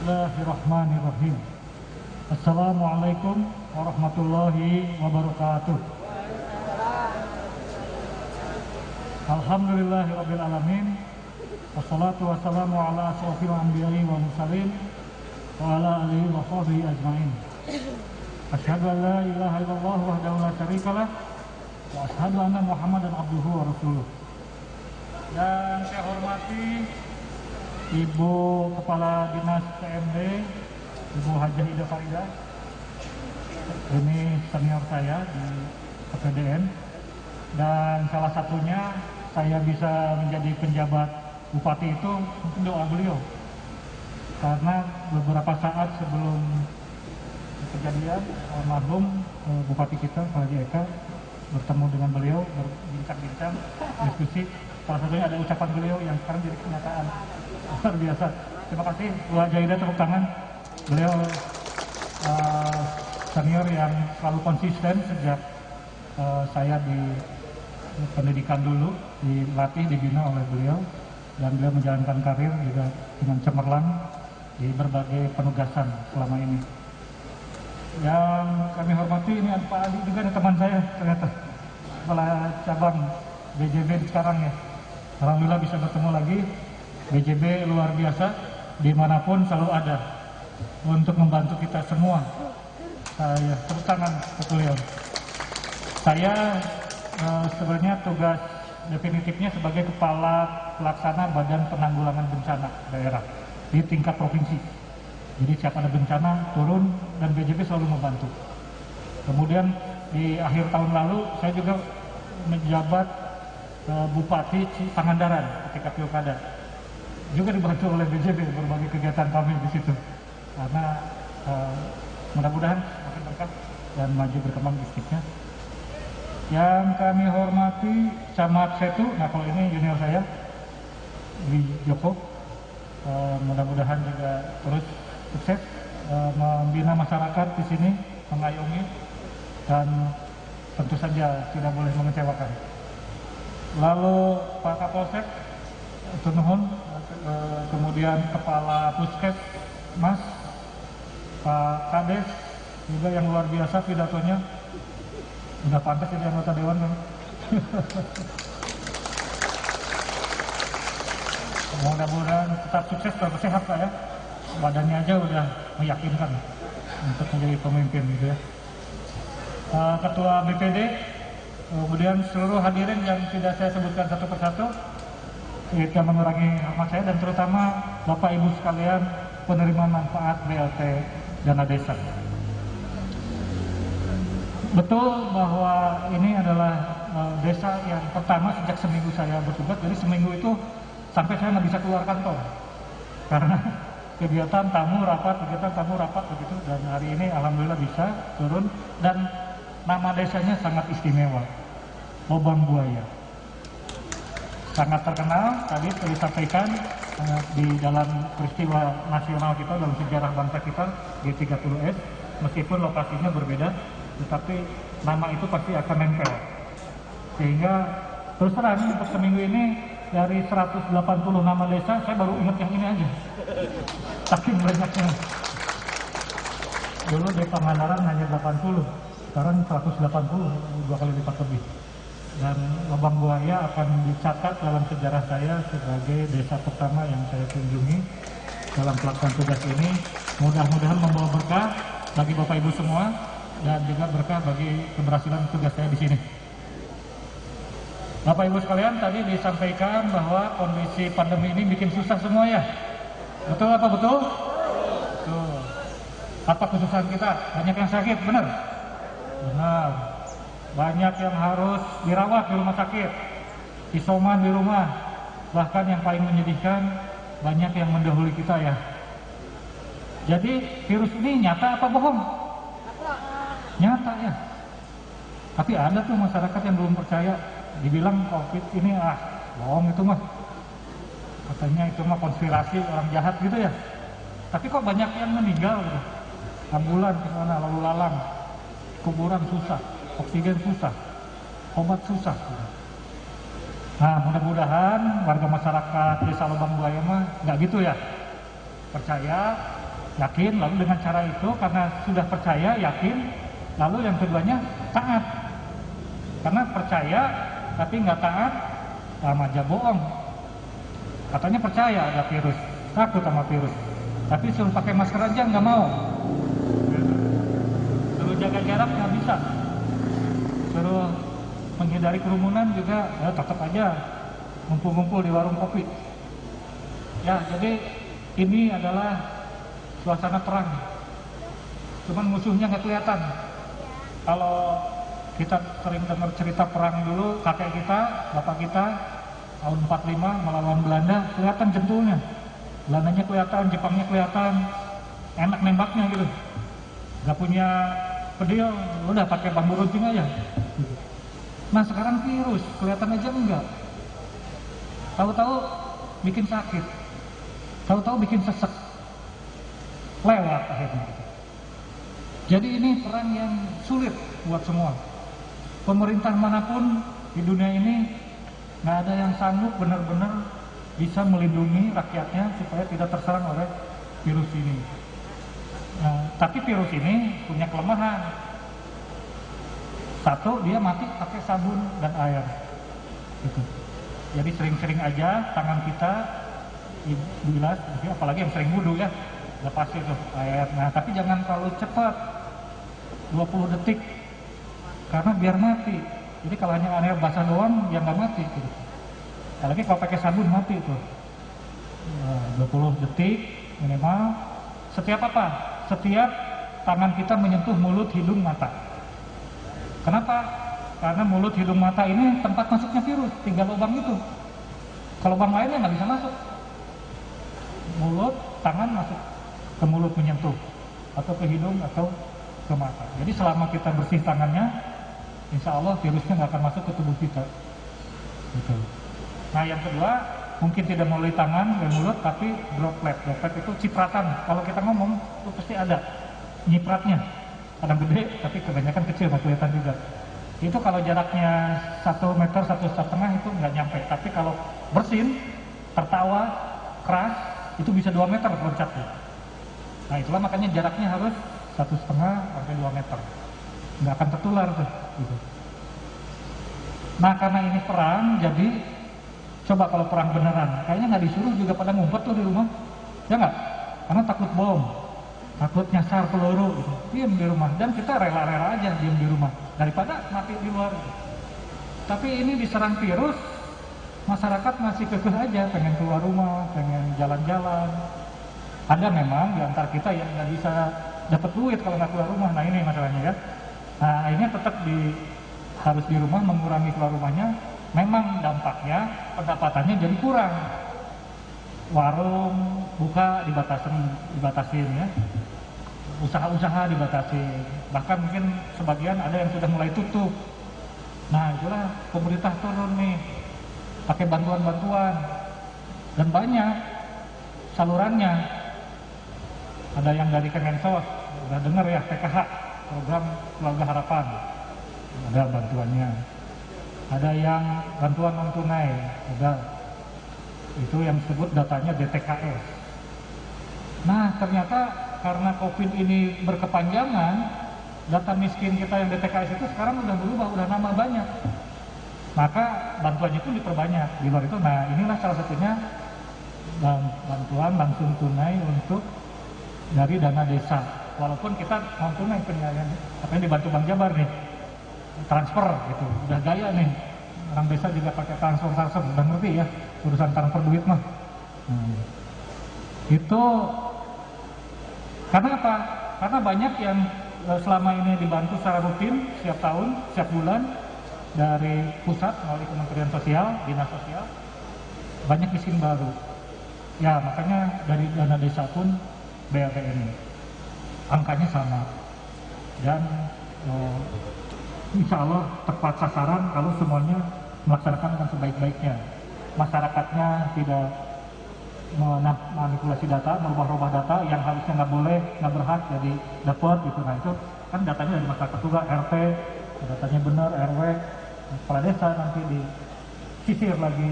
Bismillahirrahmanirrahim. Assalamualaikum warahmatullahi wabarakatuh. Alhamdulillahirabbil alamin. Wassalatu wassalamu ala asyrofil anbiya'i wa mursalin wa ala alihi wa sahbihi ajmain. Asyhadu an la ilaha illallah wahdahu la syarikalah wa asyhadu anna Muhammadan abduhu wa rasuluh. Dan saya hormati Ibu Kepala Dinas PMD, Ibu Hajah Ida Faridah. Ini senior saya di KPDN, dan salah satunya saya bisa menjadi penjabat bupati itu mungkin doa beliau, karena beberapa saat sebelum kejadian almarhum Bupati kita Pak Haji Eka bertemu dengan beliau, berbincang-bincang, diskusi. Salah satunya ada ucapan beliau yang sekarang jadi kenyataan. Luar biasa. Terima kasih Bu Haji Ida, tepuk tangan. Beliau senior yang selalu konsisten sejak saya di pendidikan dulu, dilatih, dibina oleh beliau, dan beliau menjalankan karir juga dengan cemerlang di berbagai penugasan selama ini. Yang kami hormati ini ada Pak Adi juga, ada teman saya ternyata, Kepala Cabang BJB sekarang ya. Alhamdulillah bisa bertemu lagi. BJB luar biasa, dimanapun selalu ada untuk membantu kita semua. Saya tepuk tangan ke beliau. Saya sebenarnya tugas definitifnya sebagai Kepala Pelaksana Badan Penanggulangan Bencana Daerah di tingkat provinsi. Jadi siap ada bencana turun dan BJB selalu membantu. Kemudian di akhir tahun lalu saya juga menjabat Bupati Pangandaran ketika pilkada. Juga dibantu oleh BJB berbagai kegiatan kami di situ. Karena mudah-mudahan makin berkah dan maju berkembang bisnisnya. Yang kami hormati Camat Setu, nah kalau ini junior saya di Joko, mudah-mudahan juga terus sukses membina masyarakat di sini, mengayomi, dan tentu saja tidak boleh mengecewakan. Lalu Pak Kapolsek, Tunuhun, kemudian Kepala Puskes, Mas, Pak Kades juga yang luar biasa pidatonya, udah pantas jadi anggota dewan kan? Mudah-mudahan tetap sukses, tetap sehat Pak ya. Badannya aja udah meyakinkan untuk menjadi pemimpin gitu ya. Ketua BPD, kemudian seluruh hadirin yang tidak saya sebutkan satu persatu, kita mengurangi hormat saya, dan terutama Bapak Ibu sekalian penerima manfaat BLT Dana Desa. Betul bahwa ini adalah desa yang pertama sejak seminggu saya bertugas, jadi seminggu itu sampai saya nggak bisa keluar kantor karena kegiatan tamu rapat begitu, dan hari ini alhamdulillah bisa turun, dan nama desanya sangat istimewa, Lobang Buaya. Sangat terkenal, tadi disampaikan di dalam peristiwa nasional kita, dalam sejarah bangsa kita G30S, meskipun lokasinya berbeda, tetapi nama itu pasti akan nempel. Sehingga terus terang untuk seminggu ini dari 180 nama desa, saya baru ingat yang ini aja. Saking banyaknya. Dulu di Pangandaran hanya 80, sekarang 180, 2 kali lipat lebih. Dan Lobang Buaya akan dicatat dalam sejarah saya sebagai desa pertama yang saya kunjungi dalam pelaksanaan tugas ini. Mudah-mudahan membawa berkah bagi Bapak Ibu semua, dan juga berkah bagi keberhasilan tugas saya di sini. Bapak Ibu sekalian, tadi disampaikan bahwa kondisi pandemi ini bikin susah semua ya. Betul apa betul? Betul. Apa kesusahan kita? Banyak yang sakit, benar? Benar. Banyak yang harus dirawat di rumah sakit, isoman di rumah. Bahkan yang paling menyedihkan, banyak yang mendahului kita ya. Jadi virus ini nyata apa bohong? Nyata ya. Tapi ada tuh masyarakat yang belum percaya, dibilang COVID ini bohong itu mah. Katanya itu mah konspirasi orang jahat gitu ya. Tapi kok banyak yang meninggal gitu. Ambulan kemana, lalu lalang, kuburan susah, oksigen susah, obat susah. Nah, mudah-mudahan warga masyarakat Desa Lobang Buaya mah nggak gitu ya. Percaya Yakin, lalu dengan cara itu karena sudah percaya, yakin, lalu yang keduanya taat. Karena percaya tapi nggak taat, sama aja bohong. Katanya percaya ada virus, takut sama virus, tapi suruh pakai masker aja nggak mau. Suruh jaga jarak nggak bisa, suruh menghindari kerumunan juga tetap aja ngumpul-ngumpul di warung kopi. Ya, jadi ini adalah suasana perang. Cuman musuhnya nggak kelihatan. Kalau kita sering dengar cerita perang dulu, kakek kita, bapak kita tahun 45 melawan Belanda, kelihatan jentulnya. Belandanya kelihatan, Jepangnya kelihatan, enak nembaknya gitu. Gak punya pedil, udah pakai bambu runcing aja. Nah sekarang virus, kelihatan aja enggak. Tahu-tahu bikin sakit, tahu-tahu bikin sesek, lewat akhirnya. Jadi ini perang yang sulit buat semua. Pemerintah manapun di dunia ini nggak ada yang sanggup benar-benar bisa melindungi rakyatnya supaya tidak terserang oleh virus ini. Nah, tapi virus ini punya kelemahan. Satu, dia mati pakai sabun dan air. Gitu. Jadi sering-sering aja tangan kita dibilas, apalagi yang sering wudhu ya, udah pasti tuh air. Nah, tapi jangan terlalu cepat, 20 detik, karena biar mati. Jadi kalau hanya air basah doang, ya nggak mati. Gitu. Apalagi kalau pakai sabun mati tuh. 20 detik minimal. Setiap apa? Setiap tangan kita menyentuh mulut, hidung, mata. Kenapa? Karena mulut, hidung, mata ini tempat masuknya virus, 3 lubang itu. Kalau lubang lainnya nggak bisa masuk. Mulut, tangan masuk ke mulut menyentuh, atau ke hidung, atau ke mata. Jadi selama kita bersih tangannya, insya Allah virusnya nggak akan masuk ke tubuh kita. Gitu. Nah yang kedua, mungkin tidak melalui tangan dan mulut, tapi droplet. Droplet itu cipratan. Kalau kita ngomong, itu pasti ada nyipratnya. Kadang gede, tapi kebanyakan kecil, nggak kelihatan juga. Itu kalau jaraknya 1 meter, 1,5 itu nggak nyampe. Tapi kalau bersin, tertawa, keras, itu bisa 2 meter loncatnya. Nah itulah makanya jaraknya harus 1,5 sampai 2 meter. Nggak akan tertular tuh. Gitu. Nah karena ini perang, jadi coba kalau perang beneran, kayaknya nggak disuruh juga pada ngumpet tuh di rumah, ya nggak? Karena takut bom, takut nyasar peluru, gitu. Diam di rumah, dan kita rela-rela aja diam di rumah daripada mati di luar. Gitu. Tapi ini diserang virus, masyarakat masih kekeh aja, pengen keluar rumah, pengen jalan-jalan. Ada memang di antara kita yang nggak bisa dapat duit kalau nggak keluar rumah. Nah ini masalahnya ya. Nah ini tetap harus di rumah, mengurangi keluar rumahnya. Memang dampaknya pendapatannya jadi kurang. Warung buka dibatasin ya. Usaha-usaha dibatasin. Bahkan mungkin sebagian ada yang sudah mulai tutup. Nah itulah pemerintah turun nih, pakai bantuan-bantuan, dan banyak salurannya. Ada yang dari Kemensos, udah dengar ya, PKH, program Keluarga Harapan, ada bantuannya. Ada yang bantuan non tunai, ada itu yang disebut datanya DTKS. Nah ternyata karena COVID ini berkepanjangan, data miskin kita yang DTKS itu sekarang udah berubah, udah nambah banyak. Maka bantuannya pun diperbanyak di luar itu. Nah inilah salah satunya bantuan langsung tunai untuk dari dana desa. Walaupun kita non tunai penyaluran, apa yang dibantu Bang Jabar nih, transfer gitu, udah gaya nih. Orang desa juga pakai transfer, udah ngerti ya urusan transfer duit mah. Itu karena apa? Karena banyak yang selama ini dibantu secara rutin setiap tahun, setiap bulan dari pusat melalui Kementerian Sosial, Dinas Sosial, banyak miskin baru. Ya makanya dari dana desa pun BLT ini angkanya sama, dan insya Allah tepat sasaran kalau semuanya melaksanakan dengan sebaik-baiknya. Masyarakatnya tidak manipulasi data, merubah-rubah data yang harusnya nggak boleh, nggak berhak jadi dapat gitu. Nah itu kan datanya dari masyarakat juga, RT datanya benar, RW, kepala desa nanti disisir lagi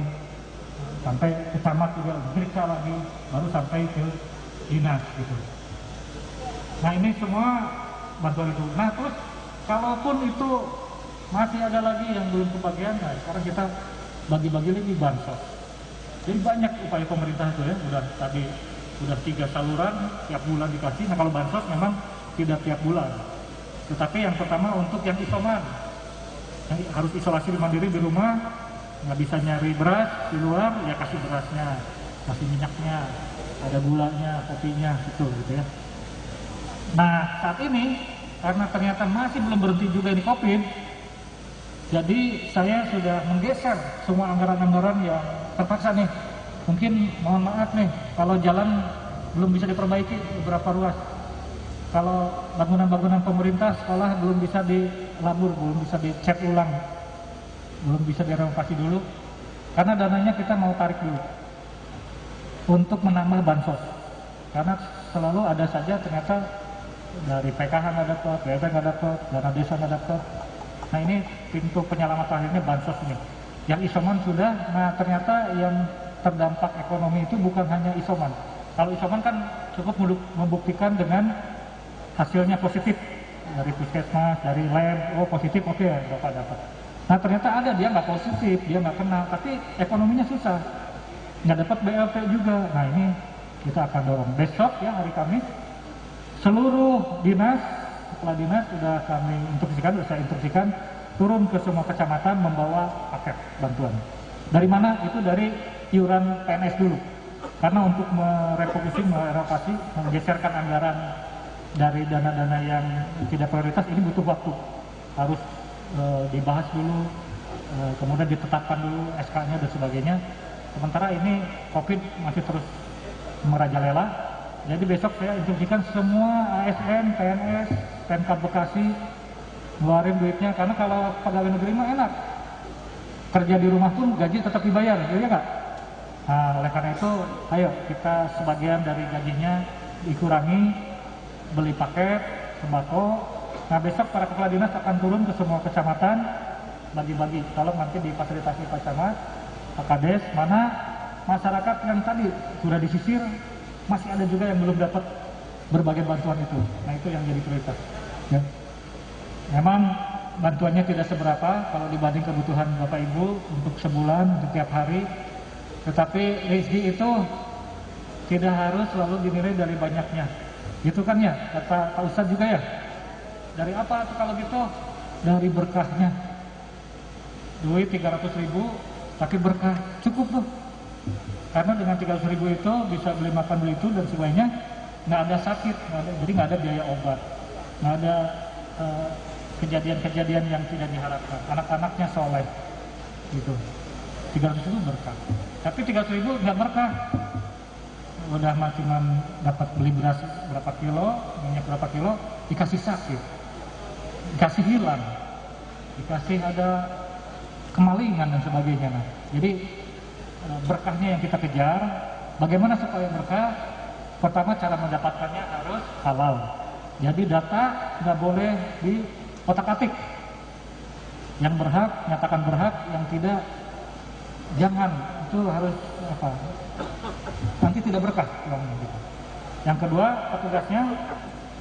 sampai ke camat juga diperiksa lagi, baru sampai ke dinas gitu. Nah ini semua bantuan itu. Nah terus kalaupun itu masih ada lagi yang belum kebagian, nah sekarang kita bagi-bagi lagi bansos. Jadi banyak upaya pemerintah itu ya, udah 3 saluran tiap bulan dikasih. Nah kalau bansos memang tidak tiap bulan, tetapi yang pertama untuk yang isoman, yang harus isolasi mandiri di rumah, nggak bisa nyari beras di luar, ya kasih berasnya, kasih minyaknya, ada gulanya, kopinya, gitu ya. Nah saat ini karena ternyata masih belum berhenti juga ini COVID, jadi saya sudah menggeser semua anggaran-anggaran yang terpaksa nih. Mungkin mohon maaf nih kalau jalan belum bisa diperbaiki beberapa ruas, kalau bangunan-bangunan pemerintah, sekolah belum bisa dilabur, belum bisa dicat ulang, belum bisa direnovasi dulu, karena dananya kita mau tarik dulu untuk menambah bansos, karena selalu ada saja ternyata dari PKH nggak dapat, BLT nggak dapat, dana desa nggak dapat. Nah ini pintu penyelamat akhirnya bansos ini. Yang isoman sudah, nah ternyata yang terdampak ekonomi itu bukan hanya isoman. Kalau isoman kan cukup membuktikan dengan hasilnya positif dari puskesmas, dari lab, oh positif, oke, Bapak dapat. Nah ternyata ada dia nggak positif, dia nggak kena, tapi ekonominya susah, nggak dapat BLT juga. Nah ini kita akan dorong besok ya, hari Kamis, seluruh dinas, kepala dinas sudah kami instruksikan, saya instruksikan turun ke semua kecamatan membawa paket bantuan. Dari mana? Itu dari iuran PNS dulu, karena untuk merelokasi, menggeserkan anggaran dari dana-dana yang tidak prioritas ini butuh waktu, harus dibahas dulu, kemudian ditetapkan dulu SK-nya dan sebagainya. Sementara ini COVID masih terus merajalela, jadi besok saya instruksikan semua ASN, PNS, Pemkab Bekasi ngeluarin duitnya, karena kalau pegawai negeri mah enak, kerja di rumah pun gaji tetap dibayar, ya nggak? Nah, oleh karena itu, ayo kita sebagian dari gajinya dikurangi, beli paket sembako. Nah besok para kepala dinas akan turun ke semua kecamatan, bagi-bagi. Tolong nanti difasilitasi Pak Camat, Pak Kades, mana masyarakat yang tadi sudah disisir, masih ada juga yang belum dapat berbagai bantuan itu. Nah itu yang jadi prioritas. Ya. Memang bantuannya tidak seberapa kalau dibanding kebutuhan Bapak Ibu untuk sebulan, untuk tiap hari. Tetapi rezeki itu tidak harus selalu dinilai dari banyaknya. Gitu kan ya, kata Pak Ustadz juga ya. Dari apa tuh kalau gitu? Dari berkahnya. Duit 300.000, tapi berkah cukup tuh. Karena dengan 300.000 itu bisa beli makan, beli itu dan sebagainya, nggak ada sakit, jadi nggak ada biaya obat, nggak ada kejadian-kejadian yang tidak diharapkan. Anak-anaknya soleh, gitu. 300.000 berkah. Tapi 300.000 nggak berkah. Udah cuma dapat beli beras berapa kilo, minyak berapa kilo, dikasih sakit, dikasih hilang, dikasih ada kemalingan dan sebagainya. Nah, jadi berkahnya yang kita kejar. Bagaimana supaya berkah? Pertama cara mendapatkannya harus halal. Jadi data nggak boleh di otak-atik. Yang berhak nyatakan berhak, yang tidak jangan. Itu harus apa? Nanti tidak berkah. Gitu. Yang kedua, petugasnya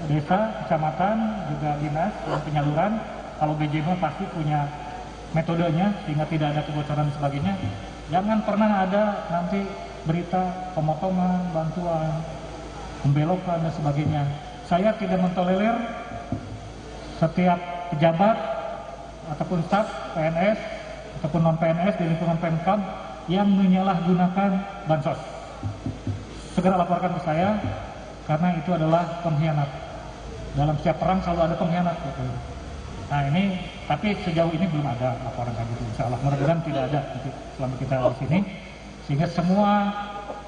desa, kecamatan, juga dinas dan penyaluran. Kalau BJM pasti punya metodenya sehingga tidak ada kebocoran dan sebagainya. Jangan pernah ada nanti berita pemotongan bantuan, pembelokan dan sebagainya. Saya tidak mentolerir setiap pejabat ataupun staf PNS ataupun non PNS di lingkungan Pemkab yang menyalahgunakan bansos. Segera laporkan ke saya, karena itu adalah pengkhianat. Dalam setiap perang selalu ada pengkhianat. Gitu. Nah ini, tapi sejauh ini belum ada laporan kayak gitu. Insya Allah mudah-mudahan tidak ada selama kita di sini, sehingga semua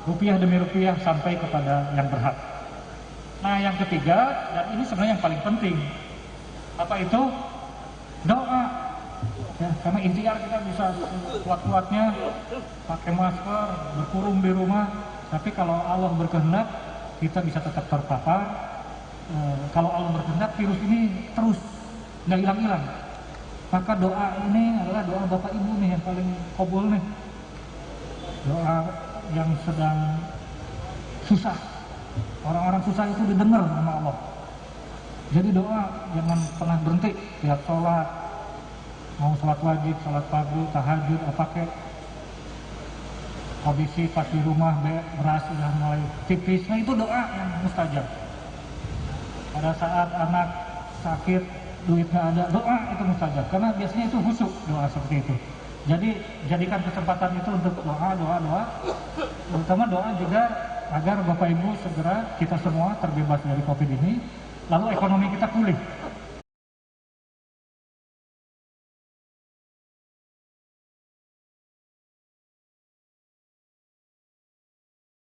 rupiah demi rupiah sampai kepada yang berhak. Nah yang ketiga, dan ini sebenarnya yang paling penting, apa itu? Doa. Ya, karena ikhtiar kita bisa kuat-kuatnya pakai masker, berkurung di rumah, tapi kalau Allah berkehendak kita bisa tetap terpapar. Kalau Allah berkehendak virus ini terus nggak hilang-hilang. Maka doa ini adalah doa Bapak Ibu nih yang paling kabul nih. Doa yang sedang susah, orang-orang susah itu didengar sama Allah. Jadi doa jangan pernah berhenti tiap sholat, mau sholat wajib, sholat fardu, tahajud, apa kek. Kondisi pas di rumah beras sudah mulai tipis, nah itu doa yang mustajab. Pada saat anak sakit, duit nggak ada, doa itu mustajab. Karena biasanya itu khusyuk doa seperti itu. Jadi jadikan kesempatan itu untuk doa. Terutama doa juga agar Bapak Ibu segera kita semua terbebas dari COVID ini, lalu ekonomi kita pulih.